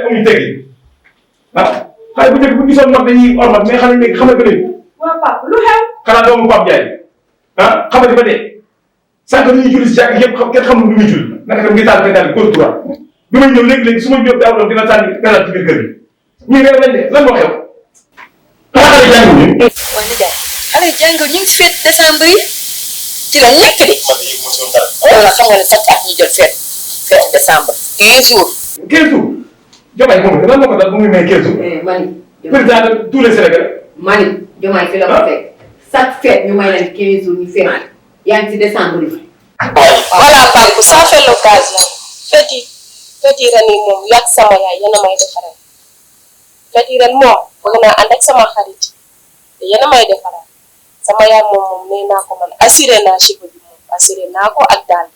amuñu teggi ah xale bu njëkk bu gisoon mag dañuy ormat mais xale léegi xamal ko léegi. waaw papa lu xew. xanaa doomu Pape Ndiaye ah xamadi ba dee sànq lu ñuy julli si jàkk yëpp kenn xamul lu muy julli naka tam ngi taal fay daal di kóor courant bi may ñëw léegi-léegi su ma jóg daaw doon dina sànni gànnaaw ci biir kër gi ñii réew lañ de lan moo xew xanaa xale jànguñu. waaw nijaay xale jàng ñu ngi fête décembre yi ci la nekk de. man de yëg ma si woon dara. wala xam nga ne chaque at ñu jël fête décembre 15 jours. 15 jours Diomaye moom lan moo ko dal bu muy may 15 jours. mani. président de tous les Sénégalais. mani Diomaye fi la ko fekk chaque fête ñu may leen 15 jours ñu fête yaa ngi ci décembre bi. voilà Pape ça fait l'occasion fête yi ren yi moom yàgg sama yaay yéen a may defaral fête yi ren moom bëgg naa ànd ak sama xarit te yéen a may defaral sama yaay moom nee naa ko man assuré naa cheveux bi moom assuré naa ko ak daal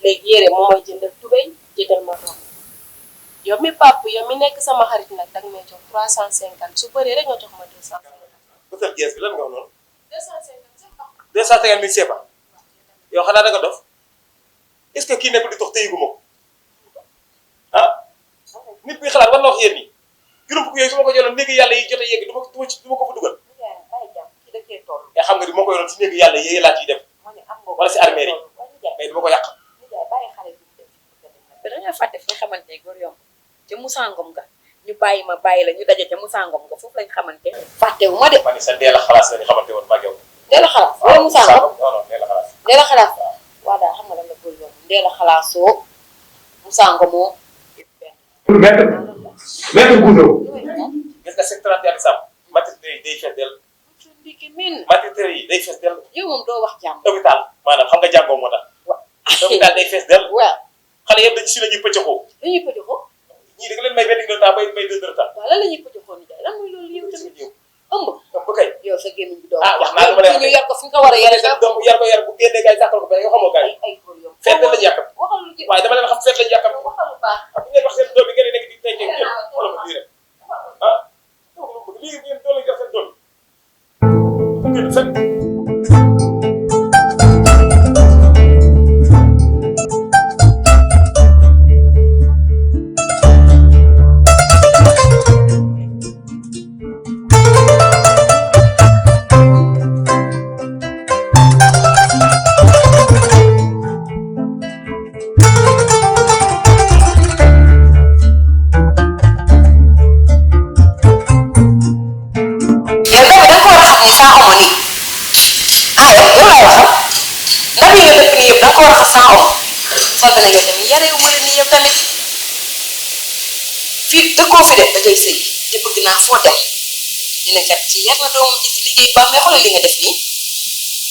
léegi yére moom mooy jëndal tubéy jëndal ma doom yow mi Pape yow mi nekk sama xarit nag danga may jox 350 su bëree rek nga jox ma 250. bësal jees bi lan nga wax noonu. 250 250 000 CFA yow xanaa da nga dof est-ce que kii nekkul di dox téyigu ma ko ah nit bi xalaat war na wax yéen ñi juróom fukk yooyu su ma ko jëloon néegi yàlla yi jot a yegg du ma ko fa dugal te xam nga di moo ko yoroon si néegi yàlla yi laa ciy def wala si armée yi mais du ma ko yàq. dañoo fàtte fi nga xamante ne góor yomb ca Moussa Ngom nga ñu bàyyi ma bàyyi la ñu daje ca Moussa Ngom nga foofu lañ xamante fàttewu ma de. ma ni sa ndee la xalaas la ñu xamante woon maa ngi yow. ndee la xalaas wala Moussa Ngom non non ndee la xalaas. ndee la xalaas waaw daal xam nga lan la góor yomb ndee la xalaasoo Moussa Ngomoo pour maître Goundo. gis nga secteur 31 décembre maternité yi day fees dell. maternité yi day fees dell. yow moom doo wax jàmm. hôpital maanaam xam nga jàngoo moo tax. hôpital day fees dell. waaw xale yëpp dañu si la ñuy pëccëxoo. dañuy pëccëxoo. ñii da nga leen may 21 heures temps bay 2 heures temps. waaw lan la ñuy pëccëxoo ni day lan mooy loolu yow tamit ëmb. ëmb kay. yow sa gémmiñ bi doo ah wax naa lu ma lay wax ñu yar ko fi nga ko war a yar seen doom yar bu génnee gars yi sàkkal ko ba nga xamoo gars yi. ay góor yow feet lañu yàkkam. waxal lu jëm waaye dama leen xam feet lañu yàkkam. waxal lu baax. bu ngeen wax seen doom yi ngeen nekk di tey tey jël wala mu lii rek ah lii ngeen doole jox seen doom yi. fii dëkkoo fi de da ngay sëy te bëgg naa foo dem dina kat ci yar na doomam ci si liggéey ba mais xoolal li nga def nii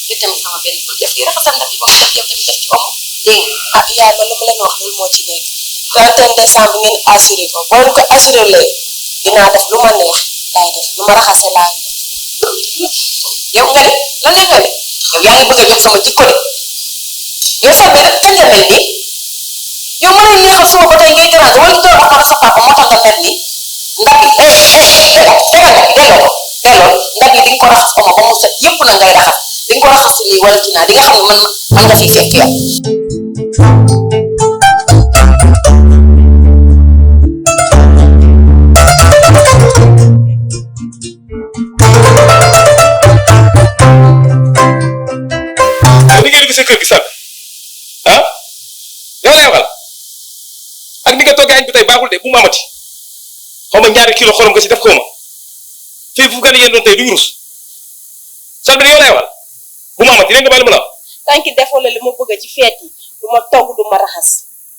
yow tamit sama benn pour def yi raxasal ndab yi ba mu set yow tamit def ci omo dégg nga ah yaay man la ma leen wax loolu moo ci nekk 31 décembre ngeen assuré ko boo ko assuré lee dinaa def lu ma neex laay def lu ma raxase laa def yow nga ne lan la nga ne yow yaa ngi bëgg a jël sama jikko de yow sax bi nag kañ la mel nii yow ma lay neexal suba ba tey ngay déranger wala doon wax ko sa papa moo tax nga mel nii ndab yi delloo ndab yi di nga ko raxas omo ba mu set yépp na ngay raxas di nga ko raxas nii wala ci naa di nga xam ne man nga fi fekk yow. ni ngeen gisee kër gi sax ah yow lay waxal ak ni nga toggee añ bi tey baaxul de bu mu amati xaw ma ñaari kilo xorom nga si def ko ma fii fu gën a yéen doon tey duñu rus sax bi yow lay waxal bu mu amati dégg nga bàyyi ma la wax. tànki defoo la li ma bëgg ci feet yi du ma togg du ma raxas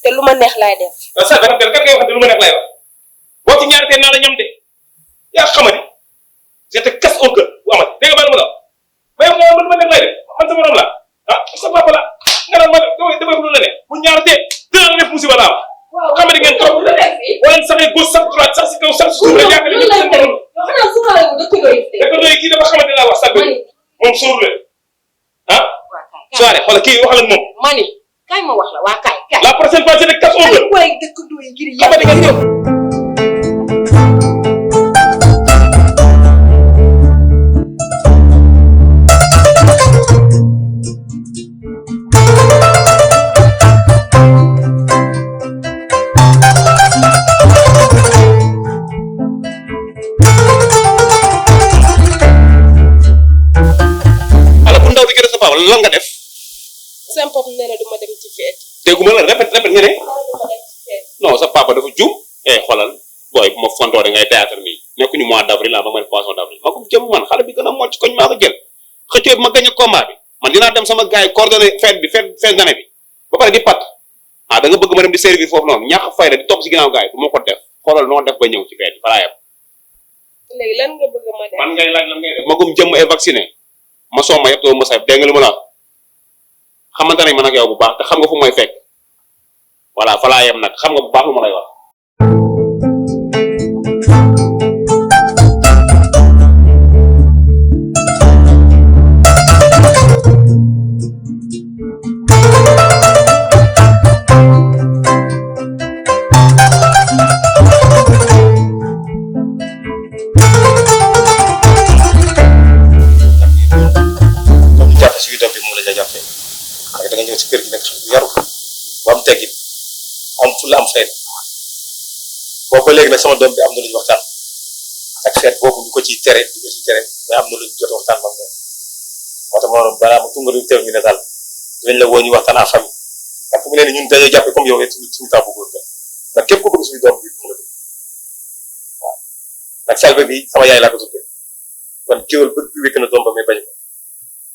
te lu ma neex laay def. waaw sax dama kan ngay waxante lu ma neex lay wax boo ci ñaari tey naa la ñam de yaa xamadi je te casse au cœur bu amati dégg nga bàyyi ma la wax mais yow man lu ma neex lay def man sama morom la ah sa papa la nga naan ma damay lu la ne bu ñaar tee dina la def musiba laa wax. waaw xamadi ngeen toog wala saxee gauche sax droite sax si kaw sax si suuf rek yaakaar ne seen morom la kii dafa xamante laa wax sax moom sóoru leen ah soirée xoolal kii waxal ak moom mani kaay ma wax la waa kaay kaay. la prochaine fois c'est de casse au cœur waaye dëkkandoo yi ngir xamadi ngeen ñëw. papa lan nga def sama papa nee na du ma dem ci fête. dégguma la répète nga ne du ma dem ci fête. non sa papa dafa juum xoolal booy bu ma fontoo da ngay théâtre nii nekkuñu mois d'avril la ba ma def poisson d'avril ma ko jëm man xale bi gën a mocc koñ maa ko jël xëccoo bi ma gañ a combat bi man dinaa dem sama gars yi coordonné fête bi fête d'année bi ba pare di pat da nga bëgg ma dem di servir foofu noonu ñàkk fayda di topp si ginnaaw gars yi du ma ko def xoolal noo def ba ñëw ci fête bi falaa yem léegi lan nga bëgg ma def. man ngay laaj lan ngay def magum jëm ay vacciné ma soom ma yëpp doo ma sa dégg nga li ma la xamante nañ man ak yow bu baax te xam nga fu mooy fekk voilà falaa yem nag xam nga bu baax lu ma lay wax boobu ba léegi nag sama doom bi am na lu ñu waxtaan ak feet boobu ñu ko ciy tere mais am na lu ñu jot waxtaan ba moom moo tax ma ne balaa ma tunga luñu terminé daal dinañ la woo ñu waxtaan en famille parce que mu ne ni ñun dañoo jàppe comme yow suñu temps bu góor ga ndax képp ku bëgg suñu doom bi mën a bëgg waaw nag salbe bi sama yaay laa ko tuddee kon kéwal bëgg bi wékk na doom ba mais bañ ko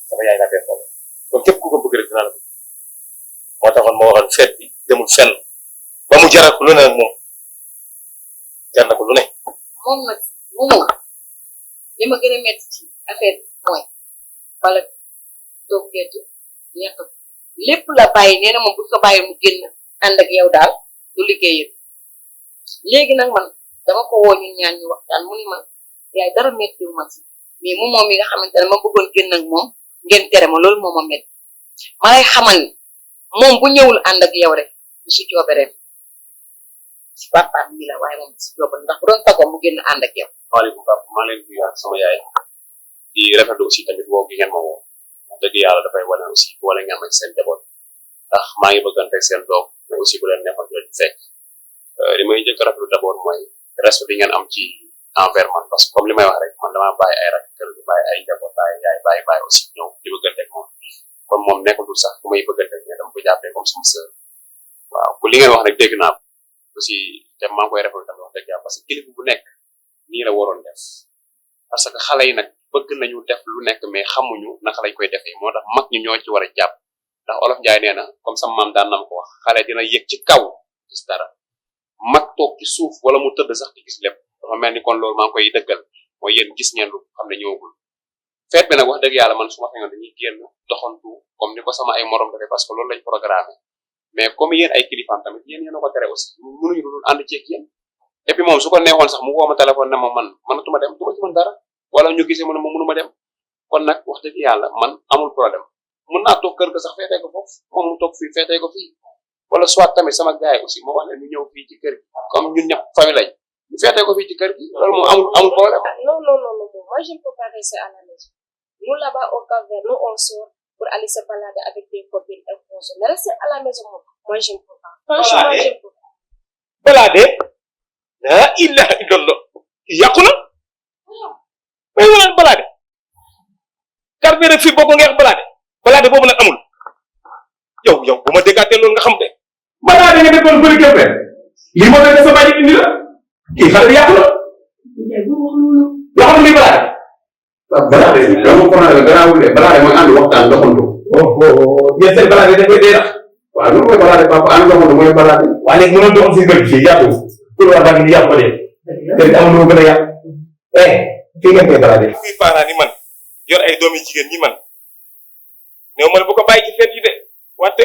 sama yaay laa koy xool kon képp ku ko bëgg rek dinaa la bëgg moo taxoon ma waxoon feet bi demul fenn ba mu jaral ko lu ne nag moom jar na ko lu ne. moom nag moom li ma gën a métti ci affaire bi mooy wala toog gerte yàq lépp la bàyyi nee na moom bu ko bàyyi mu génn ànd ak yow daal du liggéeyam léegi nag man dama ko woo ñun ñaan ñu waxtaan mu ni ma yaay dara méttiwu ma ci mais moom mi nga xamante ne ma bëggoon génn ak moom ngeen tere ma loolu moo ma métti ma lay xamal ni moom bu ñëwul ànd ak yow rek du si coobereem si papaam yi la waaye moom si coobereem ndax bu doon tagoo mu génn ànd ak yow. waaleykum papa maa leen di sama yaay di rafetlu aussi tamit woo gi ngeen ma woo dëgg yàlla dafay wane aussi wala ngeen ma ci seen jaboot ndax maa ngi bëggante ak seen doom mais aussi bu leen nekkoon di leen fekk li may njëkk a rafetlu d'abord mooy respect bi ngeen am ci envers man parce que comme li may wax rek man damaa bàyyi ay rakk kër gi bàyyi ay njaboot bàyyi yaay bàyyi aussi ñëw di bëggante ak moom kon moom nekkatul sax ku may bëggante ak mais dama ko jàppee comme sama sœur waaw ku li ngeen wax rek dégg naa ko aussi te maa ngi koy rafetlu tamit wax dëgg yàlla parce que kilifa bu nekk nii la waroon def parce que xale yi nag bëgg nañu def lu nekk mais xamuñu naka lañ koy defee moo tax mag ñi ñoo ci war a jàpp ndax olof Njaay nee na comme sama maam daan na ma ko wax xale dina yëg ci kaw gis dara mag toog ci suuf wala mu tëdd sax di gis lépp dafa mel ni kon loolu maa ngi koy dëggal mooy yéen gis ngeen lu xam ne ñëwagul feet bi nag wax dëgg yàlla man su ma sañoon dañuy génn doxantu comme ni ko sama ay morom defee parce que loolu lañ programmé mais comme yéen ay kilifaam tamit yéen yéen a ko tere aussi mënuñu dul ànd ci ak yéen et puis moom su ko neexoon sax mu woo ma téléphone ne ma man mënatuma dem du ma ci mën dara wala ñu gisee mu ne ma mënuma dem kon nag wax dëgg yàlla man amul problème mën naa toog kër ga sax feetee ko foofu moom mu toog fii feetee ko fii wala soit tamit sama gars yi aussi moo wax ne ñu ñëw fii ci kër gi comme ñun ñëpp famille lañ ñu feetee ko fii ci kër gi loolu moom amul problème. Non, moi je ne peux pas rester à la maison. Nous là-bas au Cap-Vert, nous on sort pour aller se balader avec des copines et consorts. Mais rester à la maison, moi je ne peux pas. Franchement, je ne peux pas. Balader la ilaha illallah yàqu na may wala balader Cap-Vert fii bokk nga wax balader boobu nag amul yow bu ma déggaatee loolu nga xam de balaa da nga defoon bëri képpee lii moo tax sa bàyyi indi la kii xale bi yàqu la yoo xam ne lii balaa balaa de dama ko naan garaawul de balaa de mooy ànd waxtaan doxantu yéen seen balaa de dafay dee tax waaw loolu mooy balaa de papa ànd doxantu mooy balaa de waaye léegi mënoo doxal si kër gi fii yàqu pour waa baa ngi ni yàqu ba dee kër gi amul lu gën a yàq fii ngeen koy balaa de kuy parent ni man yor ay doomi jigéen ñi man néew ma ne bu ko bàyyi ci feet yi de wante